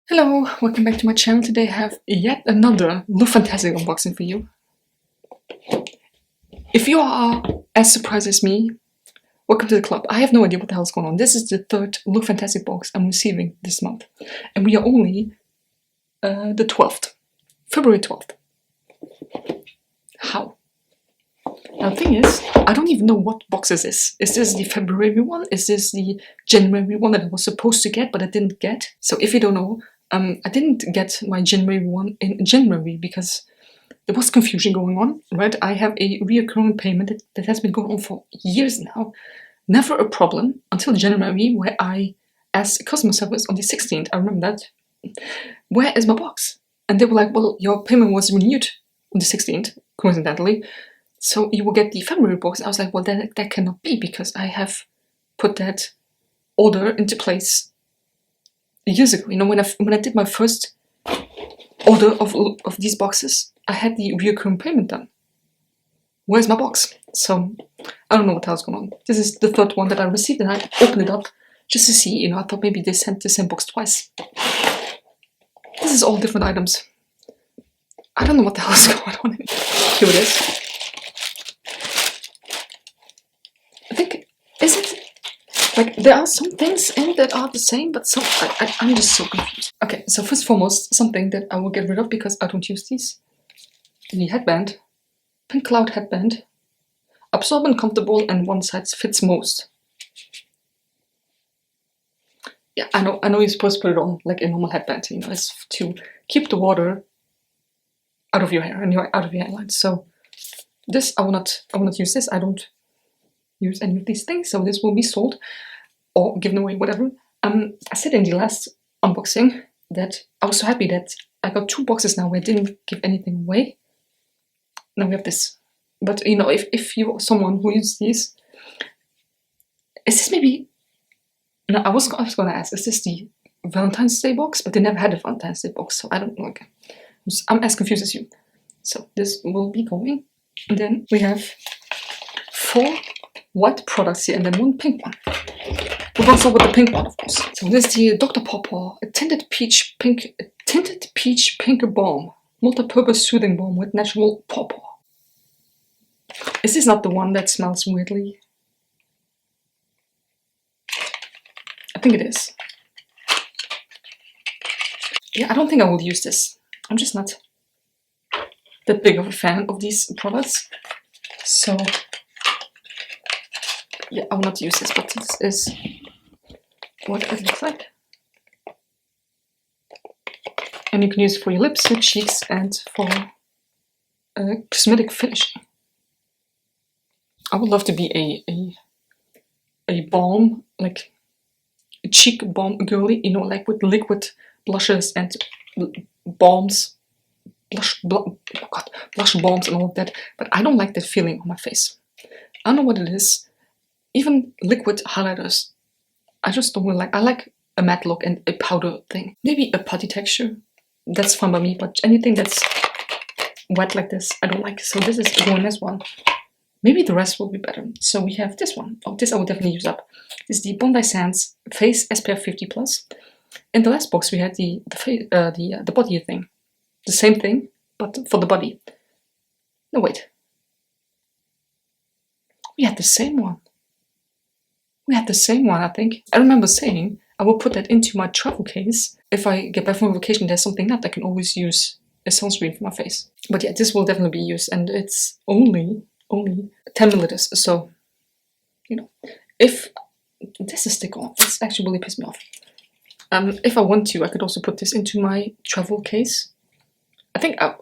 Hello, welcome back to my channel. Today I have yet another lookfantastic unboxing for you. If you are as surprised as me, welcome to the club. I have no idea what the hell is going on. This is the third lookfantastic box I'm receiving this month. And we are only the 12th, February 12th. How? Now the thing is, I don't even know what box this is. Is this the February one? Is this the January one that I was supposed to get but I didn't get? So if you don't know, I didn't get my January one in January because there was confusion going on, right? I have a reoccurring payment that has been going on for years now. Never a problem until January, where I asked customer service on the 16th. I remember that. Where is my box? And they were like, well, your payment was renewed on the 16th, coincidentally. So you will get the February box. I was like, well, that cannot be because I have put that order into place years ago. You know, when I did my first order of these boxes, I had the recurring payment done. Where's my box? So I don't know what the hell's going on. This is the third one that I received, and I opened it up just to see. You know, I thought maybe they sent the same box twice. This is all different items. I don't know what the hell is going on. Here it is. I think, is it like there are some things in it that are the same, but some I'm just so confused. Okay, so first and foremost, something that I will get rid of because I don't use these. The headband, pink cloud headband, absorbent, comfortable, and one size fits most. Yeah, I know you're supposed to put it on like a normal headband. You know, it's to keep the water out of your hair and out of your hairline. So this I will not use this. I don't use any of these things, so this will be sold or given away, whatever. I said in the last unboxing that I was so happy that I got 2 boxes now where I didn't give anything away. Now we have this. But you know, if you're someone who uses these, is this maybe? No, I was going to ask, is this the Valentine's Day box? But they never had a Valentine's Day box, so I don't know. Okay. I'm as confused as you. So this will be going, and then we have 4 white products here, and then 1 pink one. We're going to start with the pink one, of course. So this is the Dr. Pawpaw, a tinted peach pink balm, multi-purpose soothing balm with natural pawpaw. Is this not the one that smells weirdly? I think it is. Yeah, I don't think I will use this. I'm just not that big of a fan of these products. So, yeah, I will not use this, but this is what it looks like. And you can use it for your lips, your cheeks, and for cosmetic finishing. I would love to be a balm, like a cheek balm girly, you know, like with liquid blushes and balms, blush balms and all of that. But I don't like that feeling on my face. I don't know what it is. Even liquid highlighters, I just don't really like. I like a matte look and a powder thing. Maybe a putty texture, that's fine by me. But anything that's wet like this, I don't like. So this is going as one. Maybe the rest will be better. So we have this one. Oh, this I will definitely use up. This is the Bondi Sands Face SPF 50+. In the last box we had the body thing. The same thing, but for the body. No, wait. We had the same one. We had the same one, I think. I remember saying I will put that into my travel case. If I get back from vacation, there's something left, I can always use a sunscreen for my face. But yeah, this will definitely be used, and it's only 10 milliliters. So, you know, if this is stick on, this actually really pissed me off. If I want to, I could also put this into my travel case. I think I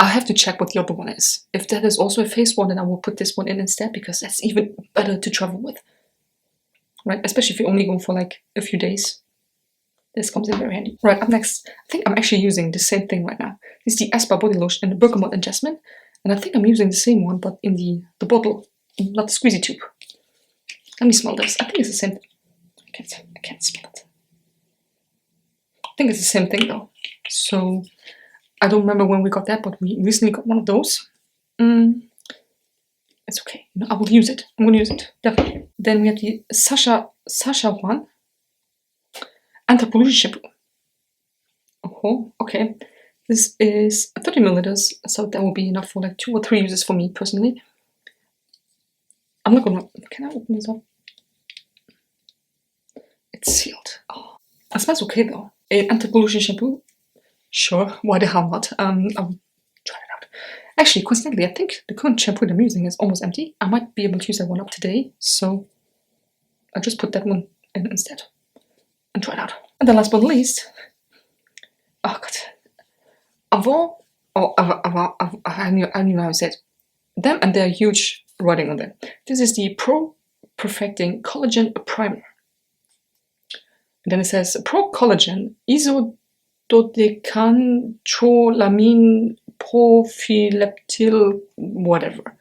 have to check what the other one is. If that is also a face one, then I will put this one in instead, because that's even better to travel with. Right, especially if you're only going for like a few days. This comes in very handy. Right, up next, I think I'm actually using the same thing right now. This is the Aespa body lotion in the bergamot and jasmine. And I think I'm using the same one, but in the bottle, not the squeezy tube. Let me smell this. I think it's the same thing. I can't smell it. I think it's the same thing though. So, I don't remember when we got that, but we recently got one of those. It's okay. No, I will use it. I'm going to use it, definitely. Then we have the Sasha one anti-pollution shampoo. cool. Okay, this is 30 milliliters, so that will be enough for like 2 or 3 uses for me personally. I'm not gonna. Can I open this up? It's sealed. Oh, it smells okay though. An anti-pollution shampoo. Sure, why the hell not? I'll try it out. Actually, coincidentally, I think the current shampoo that I'm using is almost empty. I might be able to use that one up today, so I'll just put that one in instead and try it out. And then last but not least, oh god, I knew how to say it. Them and their huge writing on them. This is the Pro Perfecting Collagen Primer. And then it says Pro Collagen Isododecanolamine Prophyleptyl whatever.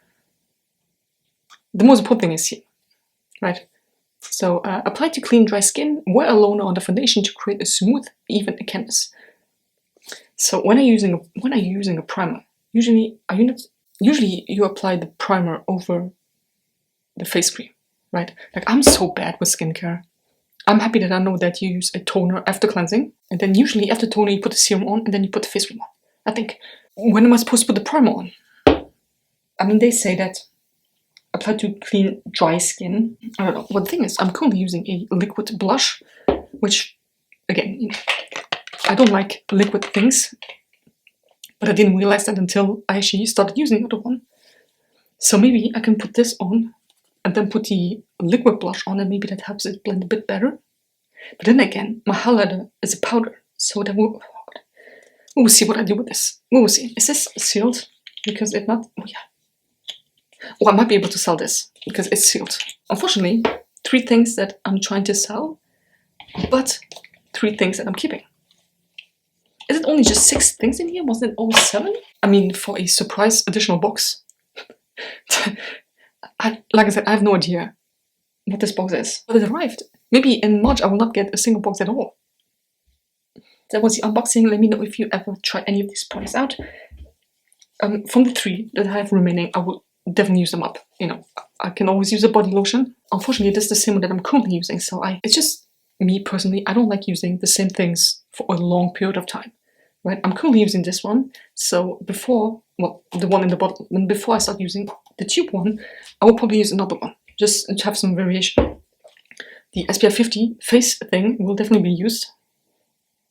The most important thing is here, right? So apply to clean dry skin, wear alone on the foundation to create a smooth, even canvas. So when I'm using a primer, usually you apply the primer over the face cream, right? Like I'm so bad with skincare. I'm happy that I know that you use a toner after cleansing, and then usually after toner you put the serum on, and then you put the face cream on. I think, when am I supposed to put the primer on? I mean, they say that apply to clean dry skin. I don't know. Well, the thing is, I'm currently using a liquid blush, which, again, I don't like liquid things, but I didn't realize that until I actually started using the other one. So maybe I can put this on and then put the liquid blush on, and maybe that helps it blend a bit better. But then again, my highlighter is a powder, so that we'll see what I do with this. We will see. Is this sealed? Because if not, oh yeah. Oh, I might be able to sell this because it's sealed. Unfortunately, 3 things that I'm trying to sell, but 3 things that I'm keeping. Is it only just 6 things in here? Wasn't it all 7? I mean, for a surprise additional box. Like I said, I have no idea what this box is. But it arrived. Maybe in March I will not get a single box at all. That was the unboxing. Let me know if you ever try any of these products out. From the 3 that I have remaining, I will definitely use them up. You know, I can always use a body lotion. Unfortunately, this is the same one that I'm currently using, so it's just me personally. I don't like using the same things for a long period of time. Right? I'm currently using this one, so before, well, the one in the bottle, and before I start using the tube one, I will probably use another one, just to have some variation. The SPF 50 face thing will definitely be used.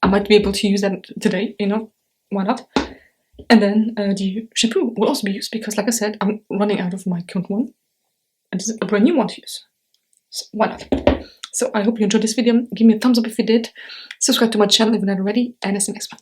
I might be able to use that today, you know, why not? And then the shampoo will also be used because, like I said, I'm running out of my current one, and this is a brand new one to use. So why not? So I hope you enjoyed this video. Give me a thumbs up if you did. Subscribe to my channel if you're not already, and see you next one.